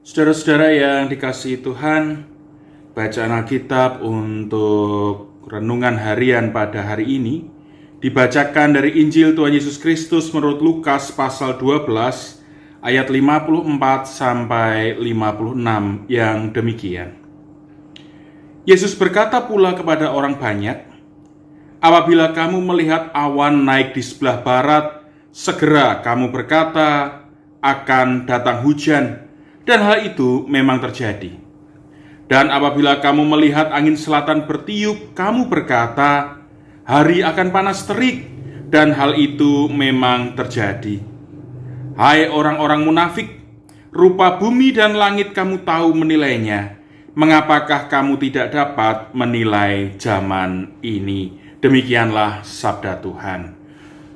Saudara-saudara yang dikasihi Tuhan, bacaan Alkitab untuk renungan harian pada hari ini dibacakan dari Injil Tuhan Yesus Kristus menurut Lukas pasal 12 ayat 54 sampai 56 yang demikian. Yesus berkata pula kepada orang banyak, "Apabila kamu melihat awan naik di sebelah barat, segera kamu berkata, akan datang hujan, dan hal itu memang terjadi. Dan apabila kamu melihat angin selatan bertiup, kamu berkata, hari akan panas terik, dan hal itu memang terjadi. Hai orang-orang munafik, rupa bumi dan langit kamu tahu menilainya. Mengapakah kamu tidak dapat menilai zaman ini?" Demikianlah sabda Tuhan.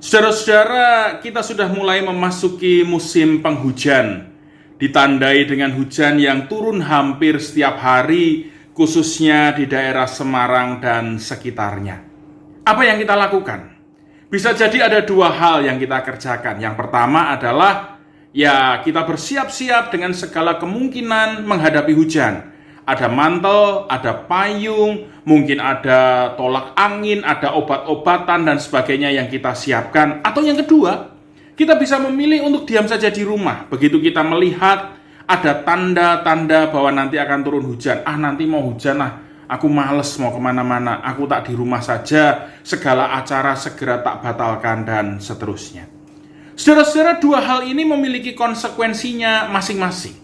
Saudara-saudara, kita sudah mulai memasuki musim penghujan, ditandai dengan hujan yang turun hampir setiap hari, khususnya di daerah Semarang dan sekitarnya. Apa yang kita lakukan? Bisa jadi ada dua hal yang kita kerjakan. Yang pertama adalah kita bersiap-siap dengan segala kemungkinan menghadapi hujan. Ada mantel, ada payung, mungkin ada tolak angin, ada obat-obatan dan sebagainya yang kita siapkan. Atau yang kedua, kita bisa memilih untuk diam saja di rumah. Begitu kita melihat ada tanda-tanda bahwa nanti akan turun hujan. Nanti mau hujan aku males mau kemana-mana. Aku tak di rumah saja, segala acara segera tak batalkan dan seterusnya. Saudara-saudara, dua hal ini memiliki konsekuensinya masing-masing.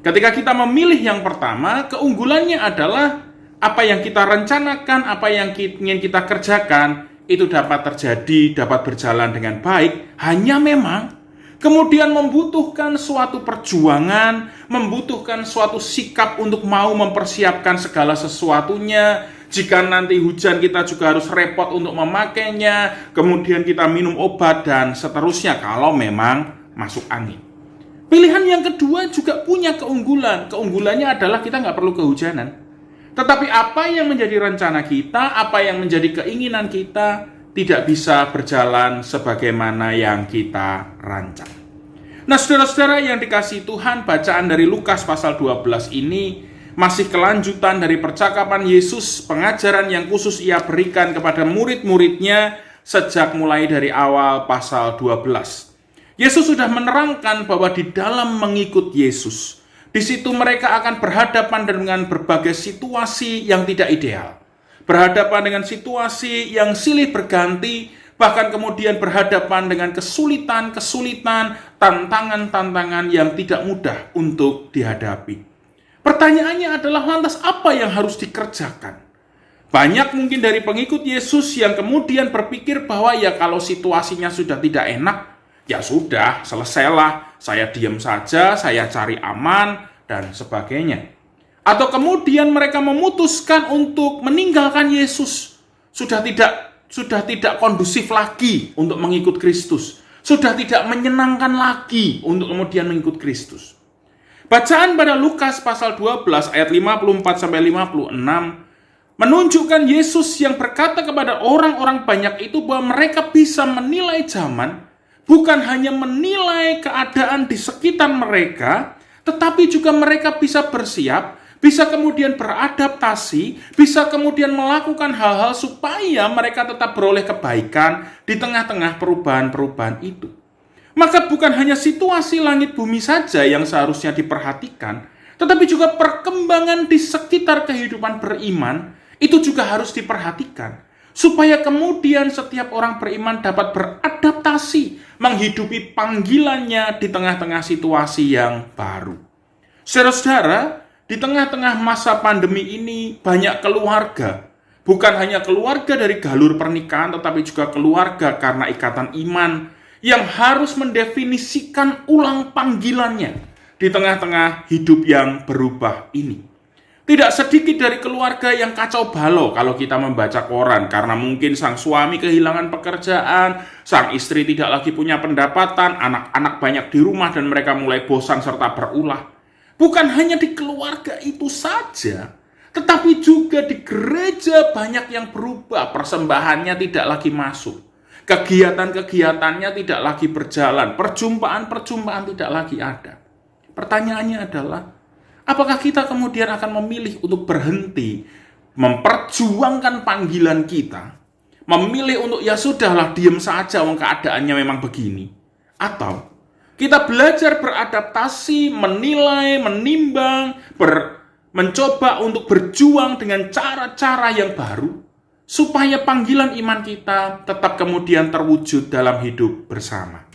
Ketika kita memilih yang pertama, keunggulannya adalah apa yang kita rencanakan, apa yang ingin kita kerjakan, itu dapat terjadi, dapat berjalan dengan baik. Hanya memang kemudian membutuhkan suatu perjuangan, membutuhkan suatu sikap untuk mau mempersiapkan segala sesuatunya. Jika nanti hujan, kita juga harus repot untuk memakainya, kemudian kita minum obat dan seterusnya kalau memang masuk angin. Pilihan yang kedua juga punya keunggulan. Keunggulannya adalah kita nggak perlu kehujanan. Tetapi apa yang menjadi rencana kita, apa yang menjadi keinginan kita, tidak bisa berjalan sebagaimana yang kita rancang. Nah, saudara-saudara yang dikasihi Tuhan, bacaan dari Lukas pasal 12 ini masih kelanjutan dari percakapan Yesus, pengajaran yang khusus ia berikan kepada murid-muridnya sejak mulai dari awal pasal 12. Yesus sudah menerangkan bahwa di dalam mengikut Yesus, di situ mereka akan berhadapan dengan berbagai situasi yang tidak ideal. Berhadapan dengan situasi yang silih berganti, bahkan kemudian berhadapan dengan kesulitan-kesulitan, tantangan-tantangan yang tidak mudah untuk dihadapi. Pertanyaannya adalah, lantas apa yang harus dikerjakan? Banyak mungkin dari pengikut Yesus yang kemudian berpikir bahwa kalau situasinya sudah tidak enak, ya sudah, selesailah, saya diam saja, saya cari aman, dan sebagainya. Atau kemudian mereka memutuskan untuk meninggalkan Yesus. Sudah tidak kondusif lagi untuk mengikut Kristus. Sudah tidak menyenangkan lagi untuk kemudian mengikut Kristus. Bacaan pada Lukas pasal 12 ayat 54-56 menunjukkan Yesus yang berkata kepada orang-orang banyak itu bahwa mereka bisa menilai zaman, bukan hanya menilai keadaan di sekitar mereka, tetapi juga mereka bisa bersiap, bisa kemudian beradaptasi, bisa kemudian melakukan hal-hal supaya mereka tetap beroleh kebaikan di tengah-tengah perubahan-perubahan itu. Maka bukan hanya situasi langit bumi saja yang seharusnya diperhatikan, tetapi juga perkembangan di sekitar kehidupan beriman itu juga harus diperhatikan, supaya kemudian setiap orang beriman dapat beradaptasi, menghidupi panggilannya di tengah-tengah situasi yang baru. Saudara-saudara, di tengah-tengah masa pandemi ini banyak keluarga, bukan hanya keluarga dari galur pernikahan, tetapi juga keluarga karena ikatan iman yang harus mendefinisikan ulang panggilannya di tengah-tengah hidup yang berubah ini. Tidak sedikit dari keluarga yang kacau balau kalau kita membaca koran, karena mungkin sang suami kehilangan pekerjaan, sang istri tidak lagi punya pendapatan, anak-anak banyak di rumah dan mereka mulai bosan serta berulah. Bukan hanya di keluarga itu saja, tetapi juga di gereja banyak yang berubah, persembahannya tidak lagi masuk. Kegiatan-kegiatannya tidak lagi berjalan, perjumpaan-perjumpaan tidak lagi ada. Pertanyaannya adalah, Apakah kita kemudian akan memilih untuk berhenti memperjuangkan panggilan kita, memilih untuk ya sudahlah diem saja wong keadaannya memang begini, atau kita belajar beradaptasi, menilai, menimbang, mencoba untuk berjuang dengan cara-cara yang baru supaya panggilan iman kita tetap kemudian terwujud dalam hidup bersama.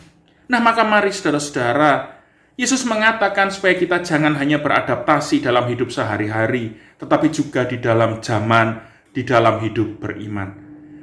Nah, maka mari saudara-saudara, Yesus mengatakan supaya kita jangan hanya beradaptasi dalam hidup sehari-hari, tetapi juga di dalam zaman, di dalam hidup beriman.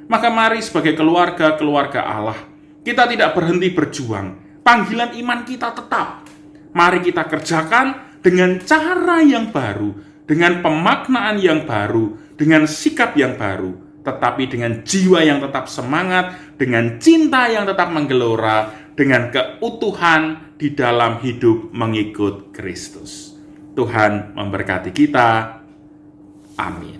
Maka mari sebagai keluarga Allah, kita tidak berhenti berjuang. Panggilan iman kita tetap. Mari kita kerjakan dengan cara yang baru, dengan pemaknaan yang baru, dengan sikap yang baru, tetapi dengan jiwa yang tetap semangat, dengan cinta yang tetap menggelora, dengan keutuhan di dalam hidup mengikut Kristus. Tuhan memberkati kita. Amin.